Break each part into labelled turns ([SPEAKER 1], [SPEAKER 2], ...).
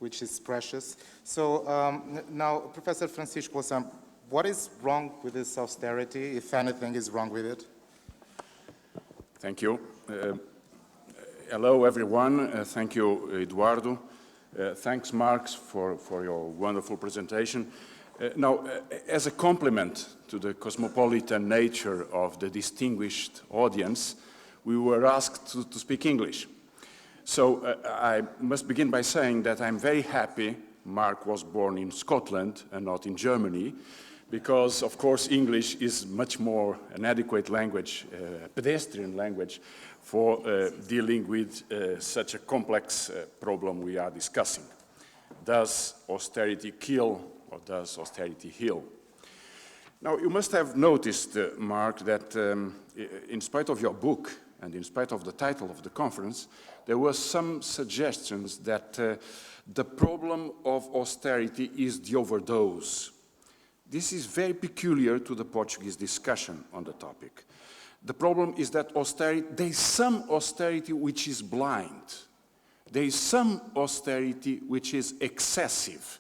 [SPEAKER 1] which is precious. So now, Professor Francisco Louçã, what is wrong with this austerity, if anything is wrong with it?
[SPEAKER 2] Thank you. Hello, everyone. Thank you, Eduardo. Thanks, Marx, for your wonderful presentation. Now, as a complement to the cosmopolitan nature of the distinguished audience, we were asked to speak English. So I must begin by saying that I'm very happy Mark was born in Scotland and not in Germany, because, of course, English is much more an adequate language, pedestrian language, for dealing with such a complex problem we are discussing. Does austerity kill or does austerity heal? Now, you must have noticed, Mark, that in spite of your book and in spite of the title of the conference, there were some suggestions that the problem of austerity is the overdose. This is very peculiar to the Portuguese discussion on the topic. The problem is that there is some austerity which is blind. There is some austerity which is excessive.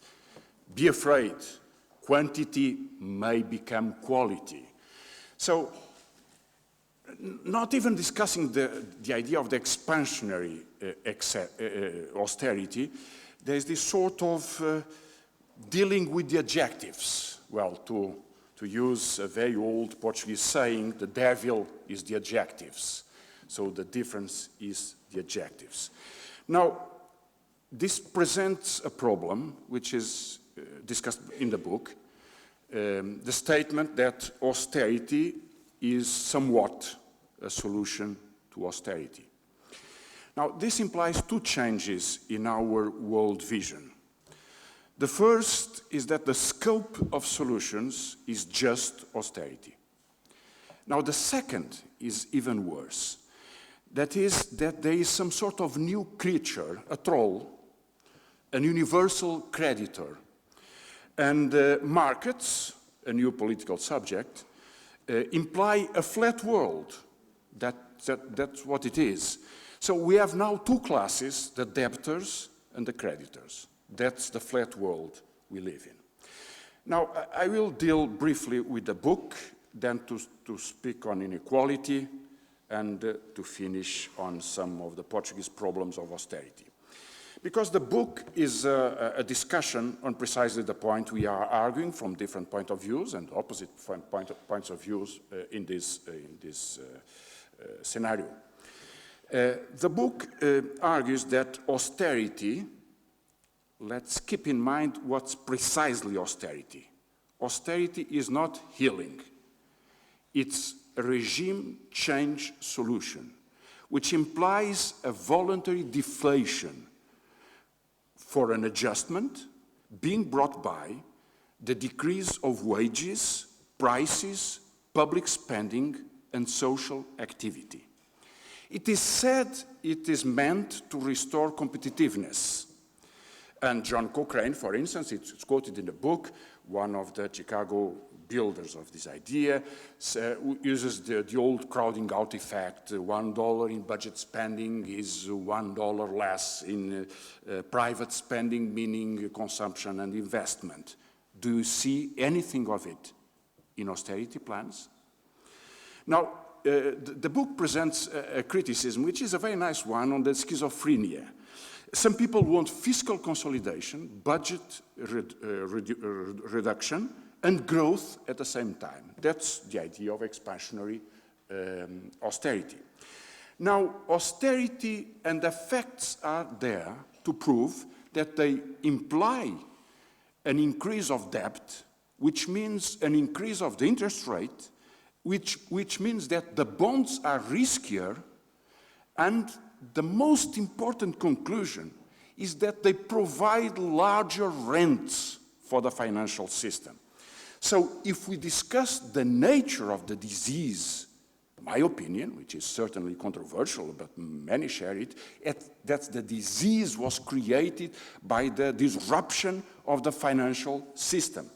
[SPEAKER 2] Be afraid, quantity may become quality. So, not even discussing the idea of the expansionary austerity, there's this sort of dealing with the adjectives. Well, to use a very old Portuguese saying, the devil is the adjectives. So the difference is the adjectives. Now, this presents a problem which is discussed in the book, the statement that austerity is somewhat a solution to austerity. Now, this implies two changes in our world vision. The first is that the scope of solutions is just austerity. Now, the second is even worse. That is that there is some sort of new creature, a troll, an universal creditor, and markets, a new political subject, imply a flat world. That's what it is. So we have now two classes, the debtors and the creditors. That's the flat world we live in. Now, I will deal briefly with the book, then to speak on inequality, and to finish on some of the Portuguese problems of austerity. Because the book is a discussion on precisely the point we are arguing from different points of views and opposite points of views in this scenario. The book argues that austerity, let's keep in mind what's precisely austerity. Austerity is not healing. It's a regime change solution, which implies a voluntary deflation for an adjustment being brought by the decrease of wages, prices, public spending, and social activity. It is said it is meant to restore competitiveness. And John Cochrane, for instance, it's quoted in the book, one of the Chicago builders of this idea, uses the old crowding out effect. $1 in budget spending is $1 less in private spending, meaning consumption and investment. Do you see anything of it in austerity plans? Now, the book presents a criticism, which is a very nice one, on the schizophrenia. Some people want fiscal consolidation, budget reduction, and growth at the same time. That's the idea of expansionary austerity. Now, austerity and the facts are there to prove that they imply an increase of debt, which means an increase of the interest rate, which means that the bonds are riskier, and the most important conclusion is that they provide larger rents for the financial system. So if we discuss the nature of the disease, my opinion, which is certainly controversial, but many share it, that the disease was created by the disruption of the financial system,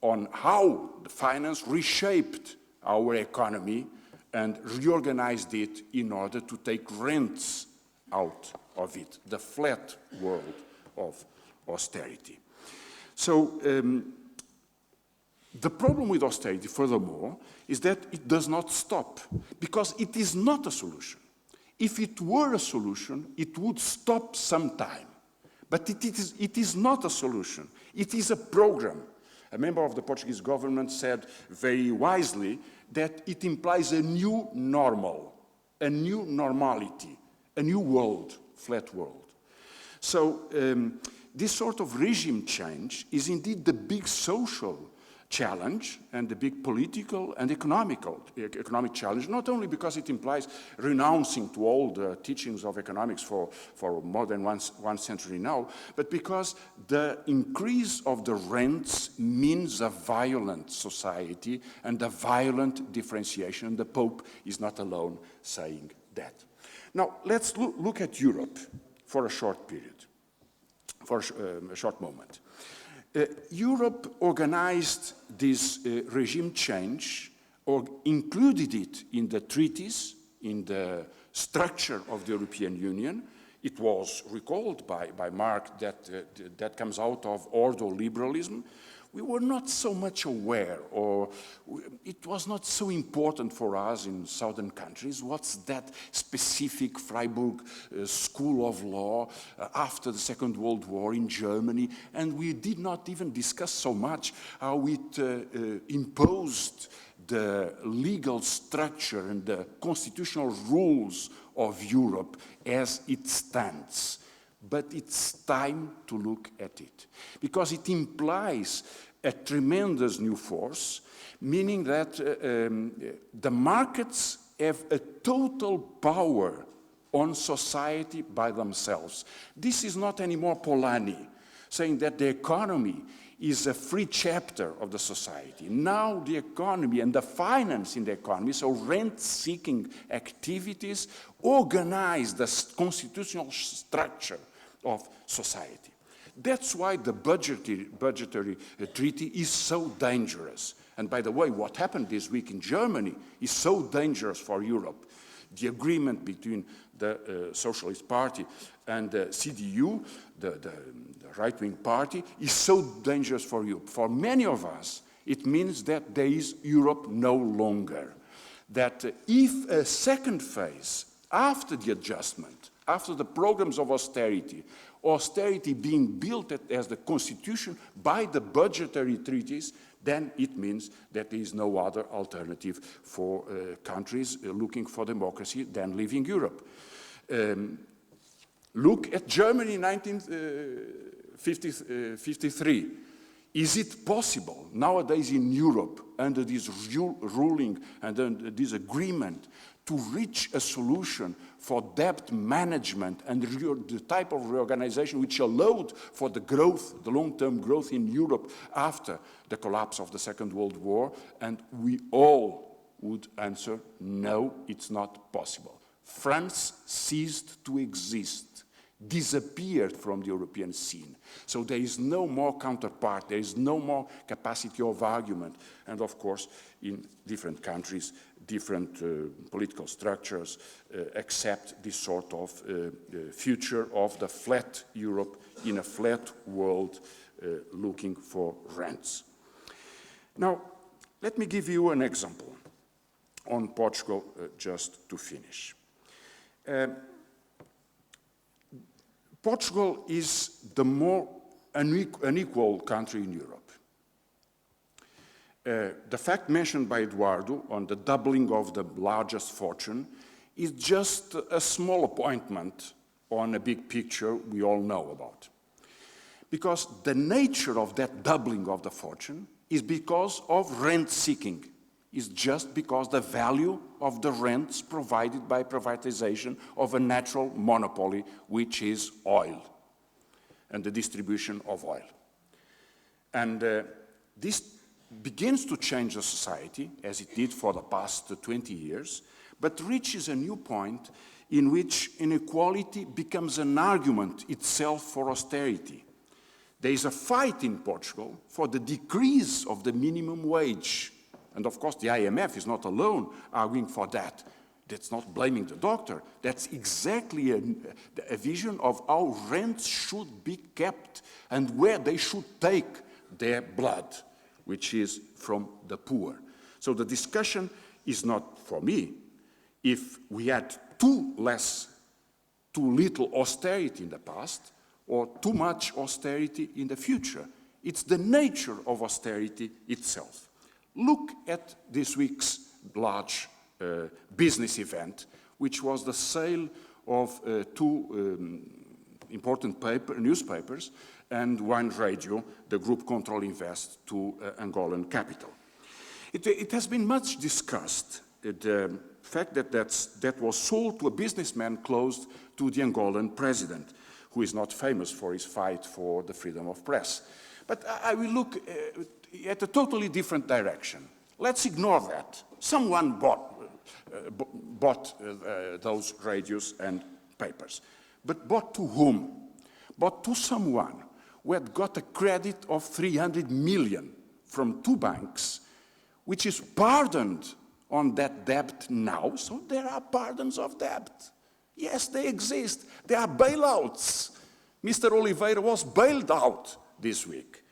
[SPEAKER 2] on how the finance reshaped our economy and reorganized it in order to take rents out of it, the flat world of austerity. So the problem with austerity, furthermore, is that it does not stop, because it is not a solution. If it were a solution, it would stop sometime. But it is not a solution. It is a program. A member of the Portuguese government said very wisely that it implies a new normal, a new normality, a new world, flat world. So this sort of regime change is indeed the big social challenge and the big political and economic challenge, not only because it implies renouncing to all the teachings of economics for more than one century now, but because the increase of the rents means a violent society and a violent differentiation. The Pope is not alone saying that. Now, let's look at Europe for a short period, for a short moment. Europe organized this regime change, or included it in the treaties, in the structure of the European Union. It was recalled by Marx that comes out of ordo-liberalism. We were not so much aware, or it was not so important for us in southern countries. What's that specific Freiburg school of law after the Second World War in Germany? And we did not even discuss so much how it imposed the legal structure and the constitutional rules of Europe as it stands. But it's time to look at it, because it implies a tremendous new force, meaning that the markets have a total power on society by themselves. This is not anymore Polanyi saying that the economy is a free chapter of the society. Now the economy and the finance in the economy, so rent-seeking activities, organize the constitutional structure of society. That's why the budgetary treaty is so dangerous. And by the way, what happened this week in Germany is so dangerous for Europe. The agreement between the Socialist Party and the CDU, the right-wing party, is so dangerous for Europe. For many of us, it means that there is Europe no longer. That if a second phase, after the adjustment, after the programs of austerity being built as the constitution by the budgetary treaties, then it means that there is no other alternative for countries looking for democracy than leaving Europe. Look at Germany in 1953. Is it possible nowadays in Europe, under this ruling and under this agreement, to reach a solution for debt management and the type of reorganization which allowed for the growth, the long-term growth in Europe after the collapse of the Second World War? And we all would answer, no, it's not possible. France ceased to exist, disappeared from the European scene. So there is no more counterpart, there is no more capacity of argument. And of course, in different countries, different political structures accept this sort of future of the flat Europe in a flat world looking for rents. Now, let me give you an example on Portugal just to finish. Portugal is the more unequal country in Europe. The fact mentioned by Eduardo on the doubling of the largest fortune is just a small appointment on a big picture we all know about. Because the nature of that doubling of the fortune is because of rent-seeking. It's just because the value of the rents provided by privatization of a natural monopoly, which is oil, and the distribution of oil. And this begins to change the society, as it did for the past 20 years, but reaches a new point in which inequality becomes an argument itself for austerity. There is a fight in Portugal for the decrease of the minimum wage. And of course, the IMF is not alone arguing for that. That's not blaming the doctor. That's exactly a vision of how rents should be kept and where they should take their blood, which is from the poor. So the discussion is not for me if we had too little austerity in the past or too much austerity in the future. It's the nature of austerity itself. Look at this week's large business event, which was the sale of two important newspapers and one radio, the Group Control Invest, to Angolan capital. It has been much discussed, the fact that that was sold to a businessman close to the Angolan president, who is not famous for his fight for the freedom of press. But I will look at a totally different direction. Let's ignore that. Someone bought those radios and papers. But bought to whom? Bought to someone who had got a credit of 300 million from two banks, which is pardoned on that debt now. So there are pardons of debt. Yes, they exist. There are bailouts. Mr. Oliveira was bailed out this week.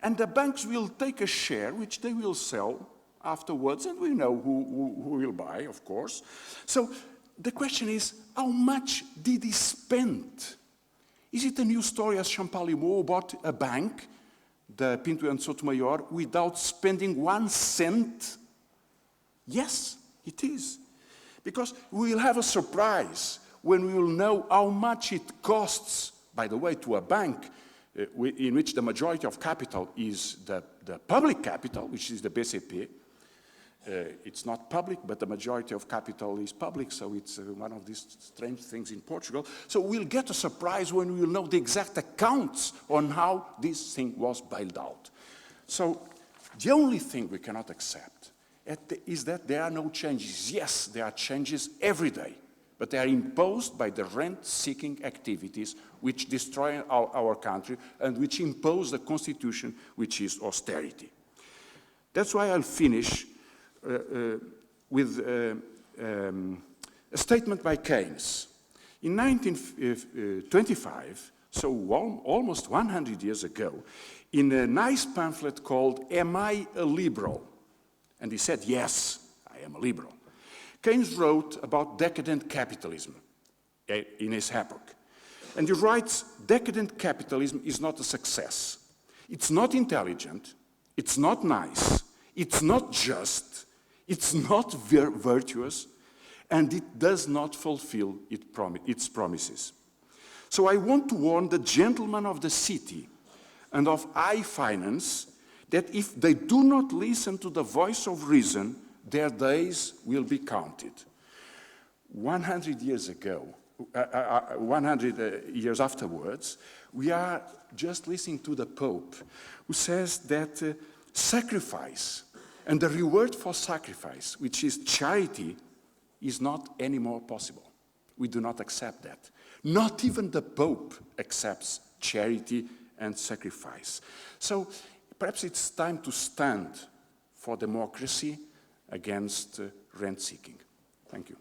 [SPEAKER 2] And the banks will take a share, which they will sell afterwards, and we know who will buy, of course. So the question is, how much did he spend? Is it a new story as Champalimaud bought a bank, the Pinto and Sotomayor, without spending 1 cent? Yes, it is. Because we will have a surprise when we will know how much it costs, by the way, to a bank in which the majority of capital is the public capital, which is the BCP. It's not public, but the majority of capital is public, so it's one of these strange things in Portugal. So we'll get a surprise when we will know the exact accounts on how this thing was bailed out. So the only thing we cannot accept is that there are no changes. Yes, there are changes every day, but they are imposed by the rent-seeking activities which destroy our country and which impose the constitution, which is austerity. That's why I'll finish with a statement by Keynes. In 1925, so almost 100 years ago, in a nice pamphlet called "Am I a Liberal?" And he said, yes, I am a liberal. Keynes wrote about decadent capitalism in his epoch. And he writes, decadent capitalism is not a success. It's not intelligent, it's not nice, it's not just, it's not virtuous, and it does not fulfill its promises. So I want to warn the gentlemen of the city and of high finance that if they do not listen to the voice of reason, their days will be counted. 100 years ago, 100 years afterwards, we are just listening to the Pope, who says that sacrifice and the reward for sacrifice, which is charity, is not anymore possible. We do not accept that. Not even the Pope accepts charity and sacrifice. So perhaps it's time to stand for democracy against rent-seeking. Thank you.